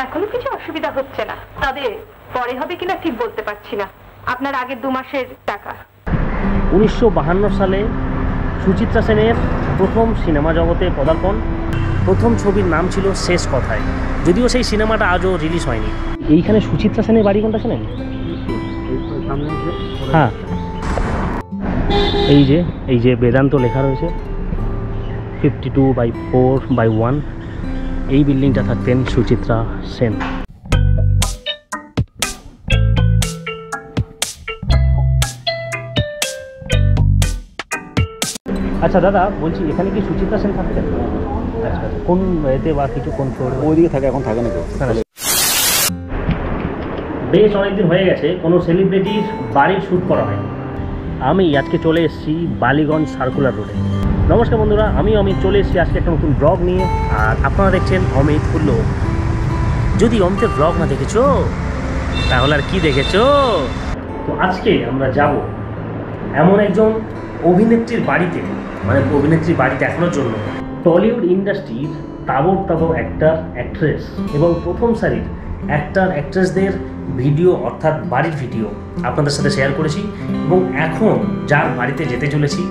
এখনো কিছু অসুবিধা হচ্ছে না, তবে পরে হবে কিনা ঠিক বলতে পারছি না। আপনার আগের 2 মাসের টাকা। 1952 সালে সুচিত্রা সেনের প্রথম সিনেমা জগতে পদার্পণ। প্রথম ছবির নাম ছিল শেষ কথায়, যদিও সেই সিনেমাটা আজও রিলিজ হয়নি। এইখানে সুচিত্রা সেনের বাড়ি কোনটা ছিলেন? হ্যাঁ, এই যে বেদান্ত লেখা রয়েছে 52/4/1। এই বিল্ডিংটা থাকতেন সুচিত্রা সেন। আচ্ছা দাদা, বলছি এখানে কি সুচিত্রা সেন থাকতেন? আচ্ছা, কোন এতে বা কিছু কোন ফ্লোরে? ওইদিকে থাকে, এখন থাকে না কেউ। বেশ অনেকদিন হয়ে গেছে কোনো সেলিব্রিটির বাড়ির শ্যুট করা হয়। আমি আজকে চলে এসেছি বালিগঞ্জ সার্কুলার রোডে। নমস্কার বন্ধুরা, আমি অমিত চলে এসেছি আজকে একটা নতুন ব্লগ নিয়ে। আর আপনারা দেখছেন অমিত হুল্লো। যদি অমিতের ব্লগ না দেখেছো তাহলে আর কি দেখেছো? তো আজকে আমরা যাব এমন একজন অভিনেত্রীর বাড়িতে, মানে অভিনেত্রীর বাড়ি দেখানোর জন্য। টলিউড ইন্ডাস্ট্রির তাবড় তাবড় অ্যাক্টর অ্যাক্ট্রেস এবং প্রথম সারির অ্যাক্টর অ্যাক্ট্রেসদের ভিডিও, অর্থাৎ বাড়ির ভিডিও আপনাদের সাথে শেয়ার করেছি। এবং এখন যার বাড়িতে যেতে চলেছি,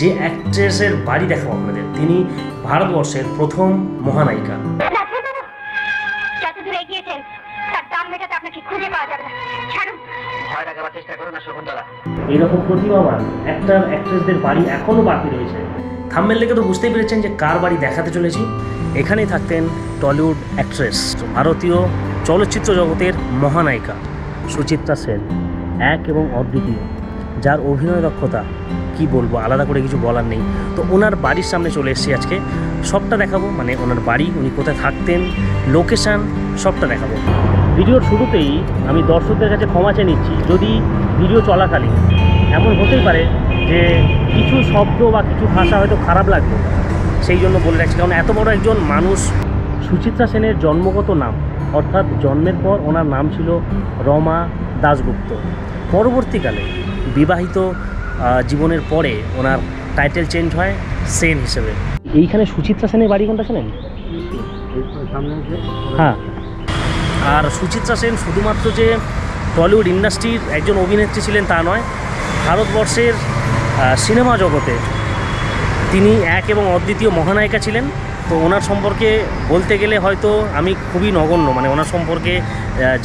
যে অ্যাক্ট্রেসের বাড়ি দেখাবো আপনাদের, তিনি ভারতবর্ষের প্রথম মহানায়িকা। এইরকম প্রতিভাবান অ্যাক্টর অ্যাক্ট্রেসদের বাড়ি এখনও বাকি রয়েছে। থাম্বনেল দেখে তো বুঝতেই পেরেছেন যে কার বাড়ি দেখাতে চলেছি। এখানেই থাকতেন টলিউড অ্যাক্ট্রেস, ভারতীয় চলচ্চিত্র জগতের মহানায়িকা সুচিত্রা সেন, এক এবং অদ্বিতীয়, যার অভিনয় দক্ষতা কি বলবো, আলাদা করে কিছু বলার নেই। তো ওনার বাড়ির সামনে চলে এসেছি আজকে, সবটা দেখাবো, মানে ওনার বাড়ি, উনি কোথায় থাকতেন, লোকেশান, সবটা দেখাবো। ভিডিওর শুরুতেই আমি দর্শকদের কাছে ক্ষমা চেয়ে নিচ্ছি যদি ভিডিও চলাকালীন এমন হতেই পারে যে কিছু শব্দ বা কিছু ভাষা হয়তো খারাপ লাগবে, সেই জন্য বলে রাখছি। কারণ এত বড় একজন মানুষ। সুচিত্রা সেনের জন্মগত নাম, অর্থাৎ জন্মের পর ওনার নাম ছিল রমা দাশগুপ্ত। পরবর্তীকালে বিবাহিত জীবনের পরে ওনার টাইটেল চেঞ্জ হয় সেন হিসেবে। এইখানে সুচিত্রা সেনের বাড়ি কোনটা ছিলেন? হ্যাঁ। আর সুচিত্রা সেন শুধুমাত্র যে টলিউড ইন্ডাস্ট্রির একজন অভিনেত্রী ছিলেন তা নয়, ভারতবর্ষের সিনেমা জগতে তিনি এক এবং অদ্বিতীয় মহানায়িকা ছিলেন। তো ওনার সম্পর্কে বলতে গেলে হয়তো আমি খুবই নগণ্য, মানে ওনার সম্পর্কে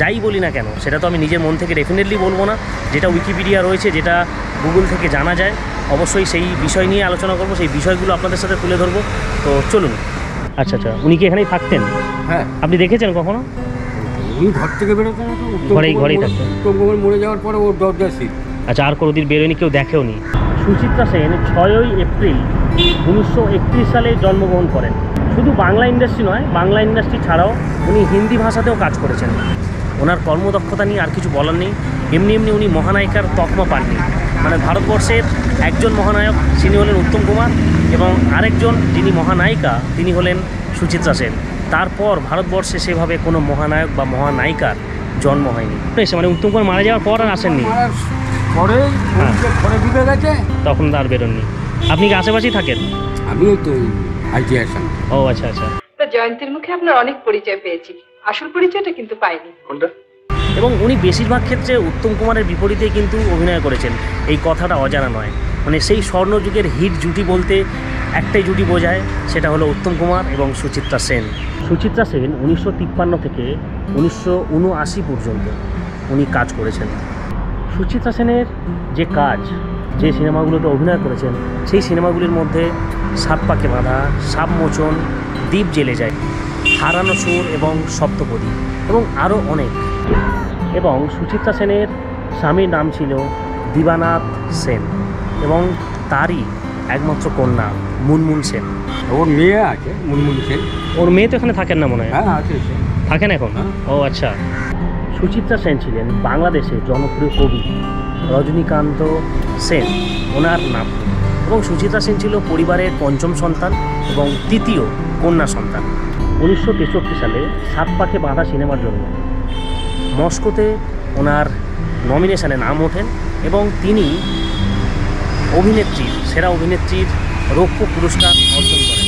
যাই বলি না কেন সেটা তো আমি নিজের মন থেকে ডেফিনেটলি বলবো না। যেটা উইকিপিডিয়া রয়েছে, যেটা গুগল থেকে জানা যায়, অবশ্যই সেই বিষয় নিয়ে আলোচনা করব, সেই বিষয়গুলো আপনাদের সাথে তুলে ধরবো। তো চলুন। আচ্ছা, উনি কি এখানেই থাকতেন? হ্যাঁ। আপনি দেখেছেন কখনো? উনি ঘর থেকে বেরোতেন না, ঘরেই থাকতেন। উত্তম কুমার মরে যাওয়ার পরে ওর দরজা ছিল। আচ্ছা, আর কোনোদিন বেরোয়নি, কেউ দেখেওনি? সুচিত্রা সেন 6 এপ্রিল 1931 সালে জন্মগ্রহণ করেন। শুধু বাংলা ইন্ডাস্ট্রি নয়, বাংলা ইন্ডাস্ট্রি ছাড়াও উনি হিন্দি ভাষাতেও কাজ করেছেন। ওনার কর্মদক্ষতা নিয়ে আর কিছু বলার নেই। এমনি উনি মহানায়িকার তকমা পাননি। মানে ভারতবর্ষের একজন মহানায়ক, তিনি হলেন উত্তম কুমার, এবং আরেকজন যিনি মহানায়িকা তিনি হলেন সুচিত্রা সেন। তারপর ভারতবর্ষে সেভাবে কোনো মহানায়ক বা মহানায়িকার জন্ম হয়নি। মানে উত্তম কুমার মারা যাওয়ার পর আর আসেননি, তখন আর বেরোননি। আপনি কি আশেপাশেই থাকেন? আমি তো আইটিআইএসএন। ও আচ্ছা। জয়ন্তীর মুখে আপনার অনেক পরিচয় পেয়েছি, আসল পরিচয়টা কিন্তু পাইনি। কোনটা? এবং উনি বেশিরভাগ ক্ষেত্রে উত্তম কুমারের বিপরীতে কিন্তু অভিনয় করেছেন, এই কথাটা অজানা নয়। মানে সেই স্বর্ণযুগের হিট জুটি বলতে একটাই জুটি বোঝায়, সেটা হলো উত্তম কুমার এবং সুচিত্রা সেন। সুচিত্রা সেন 1953 থেকে 1979 পর্যন্ত উনি কাজ করেছেন। সুচিত্রা সেনের যে কাজ, যে সিনেমাগুলোতে অভিনয় করেছেন, সেই সিনেমাগুলির মধ্যে সাত পাকে বাঁধা, সাপমোচন, দ্বীপ জেলে যায়, হারানো সুর এবং সপ্তপদী এবং আরও অনেক। এবং সুচিত্রা সেনের স্বামীর নাম ছিল দিবানাথ সেন এবং তারই একমাত্র কন্যা মুনমুন সেন। ওর মেয়ে আছে মুনমুন সেন। ওর মেয়ে তো এখানে থাকেন না মনে হয়? হ্যাঁ আছে, থাকেন এখন। ও আচ্ছা। সুচিত্রা সেন ছিলেন বাংলাদেশের জনপ্রিয় কবি রজনীকান্ত সেন, ওনার নাম। এবং সুচিত্রা সেন ছিল পরিবারের পঞ্চম সন্তান এবং তৃতীয় কন্যা সন্তান। 1963 সালে সাত পাকে বাঁধা সিনেমার জন্য মস্কোতে ওনার নমিনেশনে নাম ওঠেন এবং তিনি সেরা অভিনেত্রীর রৌপ্য পুরস্কার অর্জন করেন।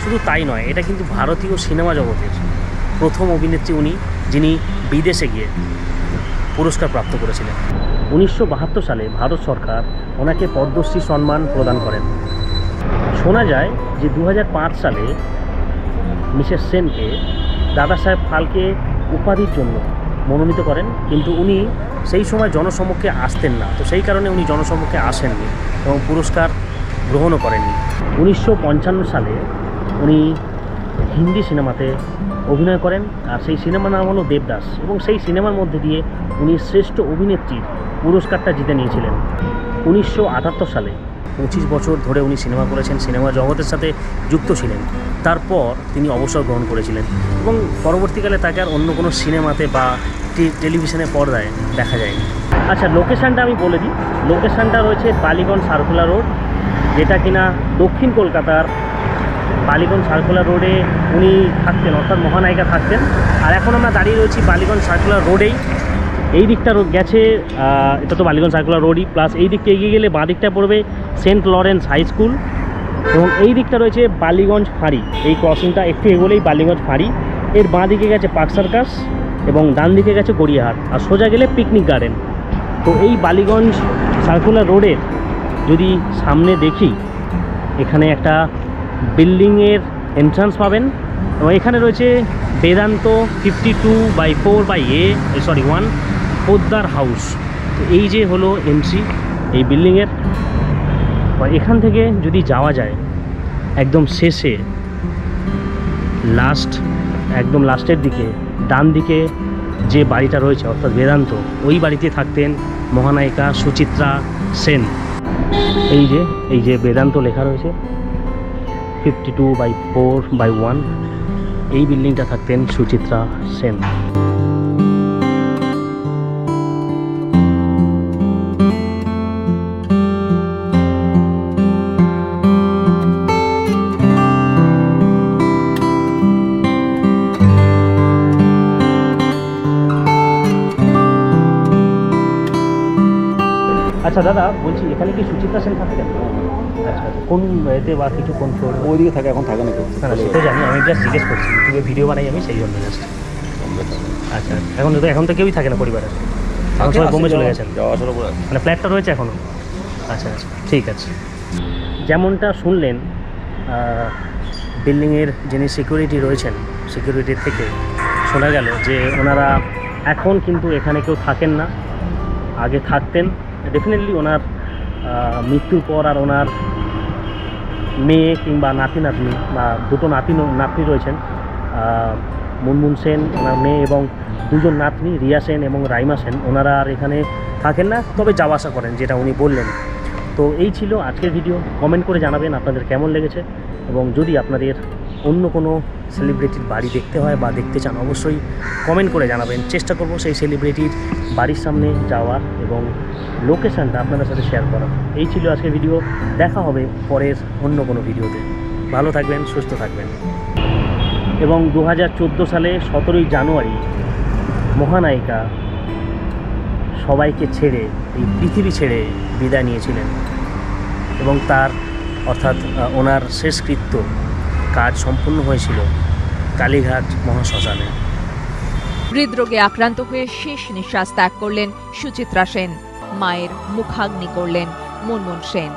শুধু তাই নয়, এটা কিন্তু ভারতীয় সিনেমা জগতের প্রথম অভিনেত্রী উনি, যিনি বিদেশে গিয়ে পুরস্কার প্রাপ্ত করেছিলেন। 1972 সালে ভারত সরকার ওনাকে পদ্মশ্রী সম্মান প্রদান করেন। শোনা যায় যে 2005 সালে মিসেস সেনকে দাদা সাহেব ফালকে উপাধির জন্য মনোনীত করেন, কিন্তু উনি সেই সময় জনসম্মুখে আসতেন না, তো সেই কারণে উনি জনসম্মুখে আসেননি এবং পুরস্কার গ্রহণও করেননি। 1955 সালে উনি হিন্দি সিনেমাতে অভিনয় করেন, আর সেই সিনেমার নাম হলো দেবদাস, এবং সেই সিনেমার মধ্যে দিয়ে উনি শ্রেষ্ঠ অভিনেত্রীর পুরস্কারটা জিতে নিয়েছিলেন। 1978 সালে 25 বছর ধরে উনি সিনেমা করেছেন, সিনেমা জগতের সাথে যুক্ত ছিলেন। তারপর তিনি অবসর গ্রহণ করেছিলেন এবং পরবর্তীকালে তাকে আর অন্য কোনো সিনেমাতে বা টেলিভিশনের পর্দায় দেখা যায়নি। আচ্ছা, লোকেশানটা আমি বলে দিই। লোকেশানটা রয়েছে বালিগঞ্জ সার্কুলার রোড, যেটা কিনা দক্ষিণ কলকাতার বালিগঞ্জ সার্কুলার রোডে উনি থাকতেন, অর্থাৎ মহানায়িকা থাকতেন। আর এখন আমরা দাঁড়িয়ে রয়েছি বালিগঞ্জ সার্কুলার রোডেই। এই দিকটা গেছে, এটা তো বালিগঞ্জ সার্কুলার রোডই, প্লাস এই দিকটা এগিয়ে গেলে বাঁ দিকটা পড়বে সেন্ট লরেন্স হাই স্কুল, এবং এই দিকটা রয়েছে বালিগঞ্জ ফাঁড়ি। এই ক্রসিংটা একটু এগোলেই বালিগঞ্জ ফাঁড়ি, এর বাঁ দিকে গেছে পার্ক সার্কাস এবং ডান দিকে গেছে গড়িয়াহাট, আর সোজা গেলে পিকনিক গার্ডেন। তো এই বালিগঞ্জ সার্কুলার রোডের যদি সামনে দেখি, এখানে একটা বিল্ডিংয়ের এন্ট্রান্স পাবেন, এবং এখানে রয়েছে বেদান্ত 52/4/1 পোদ্দার হাউস। তো এই যে হলো এন্ট্রি এই বিল্ডিংয়ের। এখান থেকে যদি যাওয়া যায় একদম শেষে, একদম লাস্টের দিকে ডান দিকে যে বাড়িটা রয়েছে অর্থাৎ বেদান্ত, ওই বাড়িতে থাকতেন মহানায়িকা সুচিত্রা সেন। এই যে বেদান্ত লেখা রয়েছে 52/4/1, এই বিল্ডিংটা থাকতেন সুচিত্রা সেন। আচ্ছা দাদা, বলছি এখানে কি সুচিত্রা সেন থাকতেন? আচ্ছা, কোন এতে বা কিছু কোন ফ্লোর? ওইদিকে থাকে, এখন থাকে না কেউ। না, সেটা জানি, আমি জাস্ট জিজ্ঞেস করছি, ইউটিউবে ভিডিও বানাই আমি, সেই জন্য জাস্ট। আচ্ছা, এখন তো কেউই থাকে না পরিবারের, এখন সবাই বোম্বে চলে গেছেন, মানে ফ্ল্যাটটা রয়েছে এখনও? আচ্ছা আচ্ছা, ঠিক আছে। যেমনটা শুনলেন, বিল্ডিংয়ের যিনি সিকিউরিটি রয়েছেন, সিকিউরিটির থেকে শোনা গেল যে ওনারা এখন কিন্তু এখানে কেউ থাকেন না, আগে থাকতেন। ডেফিনেটলি ওনার মৃত্যুর পর আর ওনার মেয়ে কিংবা নাতি নাতনি বা দুটো নাতনি রয়েছেন, মুনমুন সেন ওনার মেয়ে এবং দুজন নাতনি রিয়া সেন এবং রাইমা সেন, ওনারা আর এখানে থাকেন না, তবে যাওয়া আসা করেন, যেটা উনি বললেন। তো এই ছিল আজকের ভিডিও। কমেন্ট করে জানাবেন আপনাদের কেমন লেগেছে, এবং যদি আপনাদের অন্য কোনো সেলিব্রিটির বাড়ি দেখতে হয় বা দেখতে চান, অবশ্যই কমেন্ট করে জানাবেন। চেষ্টা করব সেই সেলিব্রিটির বাড়ির সামনে যাওয়ার এবং লোকেশানটা আপনাদের সাথে শেয়ার করার। এই ছিল আজকের ভিডিও। দেখা হবে পরের অন্য কোনো ভিডিওতে। ভালো থাকবেন, সুস্থ থাকবেন। এবং 2014 সালে 17ই জানুয়ারি মহানায়িকা সবাইকে ছেড়ে, এই পৃথিবী ছেড়ে বিদায় নিয়েছিলেন, এবং তার অর্থাৎ ওনার শেষকৃত্য কাজ সম্পূর্ণ হয়েছিল কালীঘাট মহাশ্মশানে। হৃদরোগে আক্রান্ত হয়ে শেষ নিঃশ্বাস ত্যাগ করলেন সুচিত্রা সেন। মায়ের মুখাগ্নি করলেন মুনমুন সেন।